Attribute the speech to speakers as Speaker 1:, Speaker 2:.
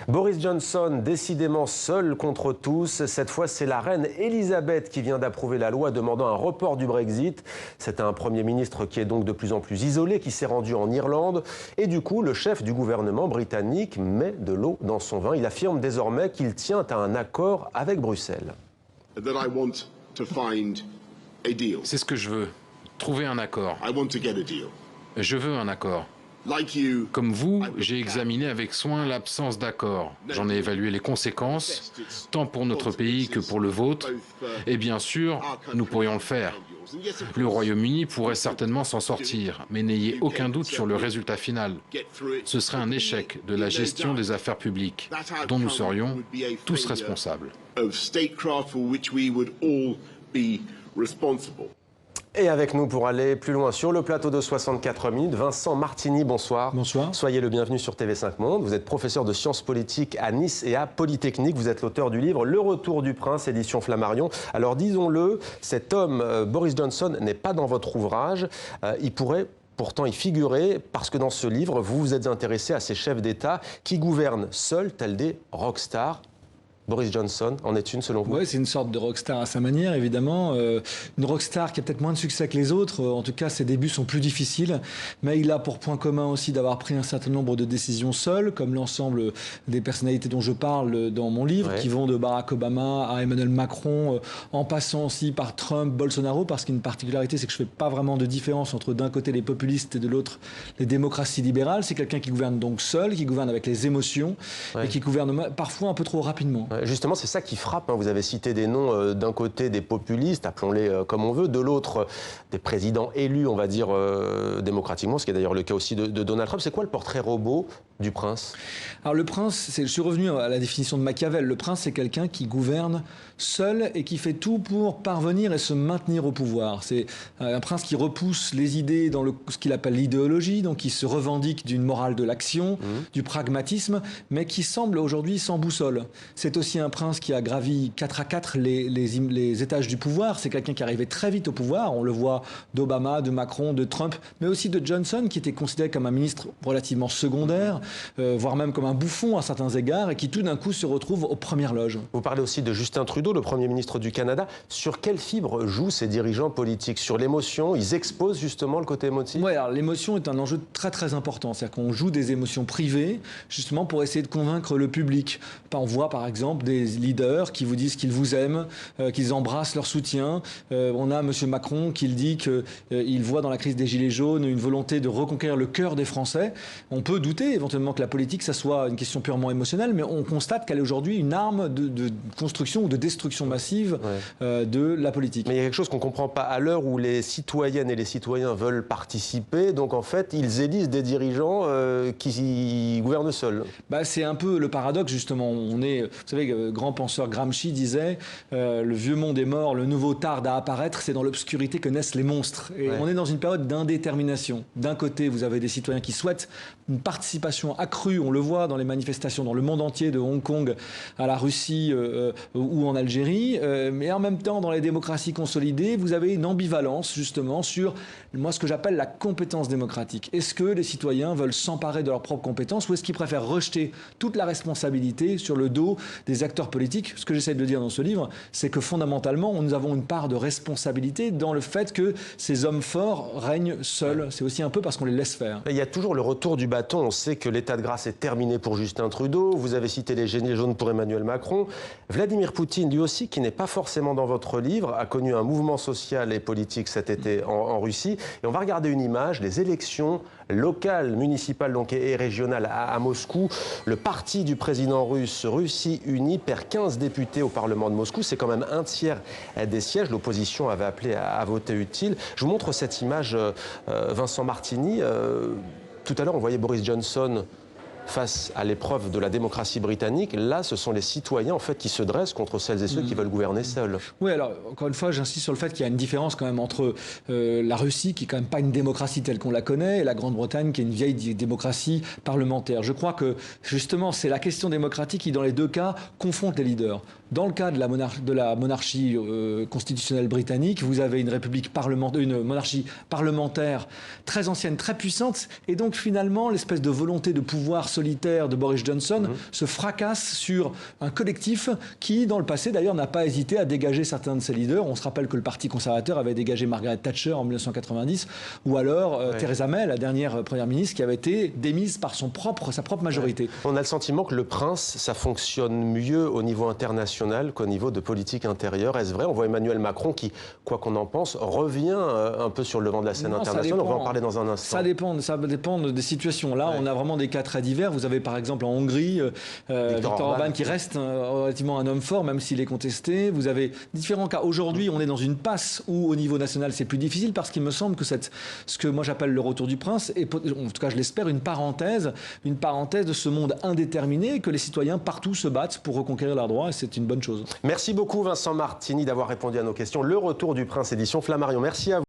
Speaker 1: Boris Johnson, décidément seul contre tous. Cette fois, c'est la reine Elisabeth qui vient d'approuver la loi demandant un report du Brexit. C'est un Premier ministre qui est donc de plus en plus isolé, qui s'est rendu en Irlande. Et du coup, le chef du gouvernement britannique met de l'eau dans son vin. Il affirme désormais qu'il tient à un accord avec Bruxelles.
Speaker 2: C'est ce que je veux, trouver un accord. Je veux un accord. Comme vous, j'ai examiné avec soin l'absence d'accord. J'en ai évalué les conséquences, tant pour notre pays que pour le vôtre. Et bien sûr, nous pourrions le faire. Le Royaume-Uni pourrait certainement s'en sortir, mais n'ayez aucun doute sur le résultat final. Ce serait un échec de la gestion des affaires publiques, dont nous serions tous responsables.
Speaker 1: Et avec nous pour aller plus loin sur le plateau de 64 minutes, Vincent Martini, bonsoir.
Speaker 3: Bonsoir.
Speaker 1: Soyez le bienvenu sur TV5 Monde. Vous êtes professeur de sciences politiques à Nice et à Polytechnique. Vous êtes l'auteur du livre Le Retour du Prince, édition Flammarion. Alors disons-le, cet homme, Boris Johnson, n'est pas dans votre ouvrage. Il pourrait pourtant y figurer parce que dans ce livre, vous vous êtes intéressé à ces chefs d'État qui gouvernent seuls, tels des rockstars. Boris Johnson en est une selon vous?
Speaker 3: Oui, c'est une sorte de rockstar à sa manière, évidemment. Une rockstar qui a peut-être moins de succès que les autres. En tout cas, ses débuts sont plus difficiles. Mais il a pour point commun aussi d'avoir pris un certain nombre de décisions seul, comme l'ensemble des personnalités dont je parle dans mon livre, qui vont de Barack Obama à Emmanuel Macron, en passant aussi par Trump, Bolsonaro, parce qu'une particularité, c'est que je ne fais pas vraiment de différence entre d'un côté les populistes et de l'autre les démocraties libérales. C'est quelqu'un qui gouverne donc seul, qui gouverne avec les émotions et qui gouverne parfois un peu trop rapidement.
Speaker 1: Justement, c'est ça qui frappe. Vous avez cité des noms d'un côté des populistes, appelons-les comme on veut, de l'autre des présidents élus, on va dire, démocratiquement, ce qui est d'ailleurs le cas aussi de Donald Trump. C'est quoi le portrait robot du prince? Alors le prince, je suis revenu à la définition de Machiavel. Le prince, c'est quelqu'un qui gouverne seul et qui fait tout pour parvenir et se maintenir au pouvoir. C'est un prince qui repousse les idées dans ce qu'il appelle l'idéologie, donc qui se revendique d'une morale de l'action, du pragmatisme, mais qui semble aujourd'hui sans boussole. C'est aussi un prince qui a gravi 4 à 4 les étages du pouvoir. C'est quelqu'un qui arrivait très vite au pouvoir. On le voit d'Obama, de Macron, de Trump, mais aussi de Johnson, qui était considéré comme un ministre relativement secondaire, voire même comme un bouffon à certains égards, et qui tout d'un coup se retrouve aux premières loges. Vous parlez aussi de Justin Trudeau, le Premier ministre du Canada. Sur quelle fibre jouent ces dirigeants politiques? Sur l'émotion? Ils exposent justement le côté émotif?
Speaker 3: Oui, alors l'émotion est un enjeu très très important. C'est-à-dire qu'on joue des émotions privées, justement pour essayer de convaincre le public. On voit par exemple des leaders qui vous disent qu'ils vous aiment, qu'ils embrassent leur soutien. On a M. Macron qui dit qu'il voit dans la crise des Gilets jaunes une volonté de reconquérir le cœur des Français. On peut douter éventuellement que la politique, ça soit une question purement émotionnelle, mais on constate qu'elle est aujourd'hui une arme de construction ou de destruction massive de la politique.
Speaker 1: Mais il y a quelque chose qu'on ne comprend pas. À l'heure où les citoyennes et les citoyens veulent participer, donc en fait, ils élisent des dirigeants qui gouvernent seuls.
Speaker 3: C'est un peu le paradoxe, justement. On est, vous savez, grand penseur Gramsci disait le vieux monde est mort, le nouveau tarde à apparaître, c'est dans l'obscurité que naissent les monstres. Et on est dans une période d'indétermination. D'un côté, vous avez des citoyens qui souhaitent une participation accrue, on le voit dans les manifestations dans le monde entier, de Hong Kong à la Russie ou en Algérie, mais en même temps, dans les démocraties consolidées, vous avez une ambivalence justement sur, moi, ce que j'appelle la compétence démocratique. Est-ce que les citoyens veulent s'emparer de leurs propres compétences ou est-ce qu'ils préfèrent rejeter toute la responsabilité sur le dos des acteurs politiques? Ce que j'essaie de dire dans ce livre, c'est que fondamentalement, nous avons une part de responsabilité dans le fait que ces hommes forts règnent seuls. C'est aussi un peu parce qu'on les laisse faire.
Speaker 1: Il y a toujours le retour du bâton. On sait que l'état de grâce est terminé pour Justin Trudeau. Vous avez cité les gilets jaunes pour Emmanuel Macron. Vladimir Poutine, lui aussi, qui n'est pas forcément dans votre livre, a connu un mouvement social et politique cet été en Russie. Et on va regarder une image, les élections locales, municipales donc, et régionales à Moscou. Le parti du président russe, Russie Unie, perd 15 députés au Parlement de Moscou. C'est quand même un tiers des sièges. L'opposition avait appelé à voter utile. Je vous montre cette image, Vincent Martini. Tout à l'heure, on voyait Boris Johnson face à l'épreuve de la démocratie britannique. Là, ce sont les citoyens en fait, qui se dressent contre celles et ceux qui veulent gouverner seuls.
Speaker 3: Oui, alors, encore une fois, j'insiste sur le fait qu'il y a une différence quand même entre la Russie, qui est quand même pas une démocratie telle qu'on la connaît, et la Grande-Bretagne, qui est une vieille démocratie parlementaire. Je crois que, justement, c'est la question démocratique qui, dans les deux cas, confronte les leaders. Dans le cas de la monarchie constitutionnelle britannique, vous avez une monarchie parlementaire très ancienne, très puissante, et donc, finalement, l'espèce de volonté de pouvoir solitaire de Boris Johnson se fracasse sur un collectif qui, dans le passé d'ailleurs, n'a pas hésité à dégager certains de ses leaders. On se rappelle que le Parti conservateur avait dégagé Margaret Thatcher en 1990, ou alors Theresa May, la dernière première ministre, qui avait été démise par sa propre majorité.
Speaker 1: On a le sentiment que le prince, ça fonctionne mieux au niveau international qu'au niveau de politique intérieure. Est-ce vrai? On voit Emmanuel Macron qui, quoi qu'on en pense, revient un peu sur le devant de la scène internationale. On va en parler dans un instant.
Speaker 3: Ça dépend des situations. Là, on a vraiment des cas très divers. Vous avez par exemple en Hongrie Viktor Orban qui reste relativement un homme fort, même s'il est contesté. Vous avez différents cas. Aujourd'hui, on est dans une passe où, au niveau national, c'est plus difficile parce qu'il me semble que ce que moi j'appelle le retour du prince est, en tout cas je l'espère, une parenthèse de ce monde indéterminé et que les citoyens partout se battent pour reconquérir leurs droits et c'est une bonne chose.
Speaker 1: Merci beaucoup Vincent Martini d'avoir répondu à nos questions. Le retour du prince édition Flammarion. Merci à vous.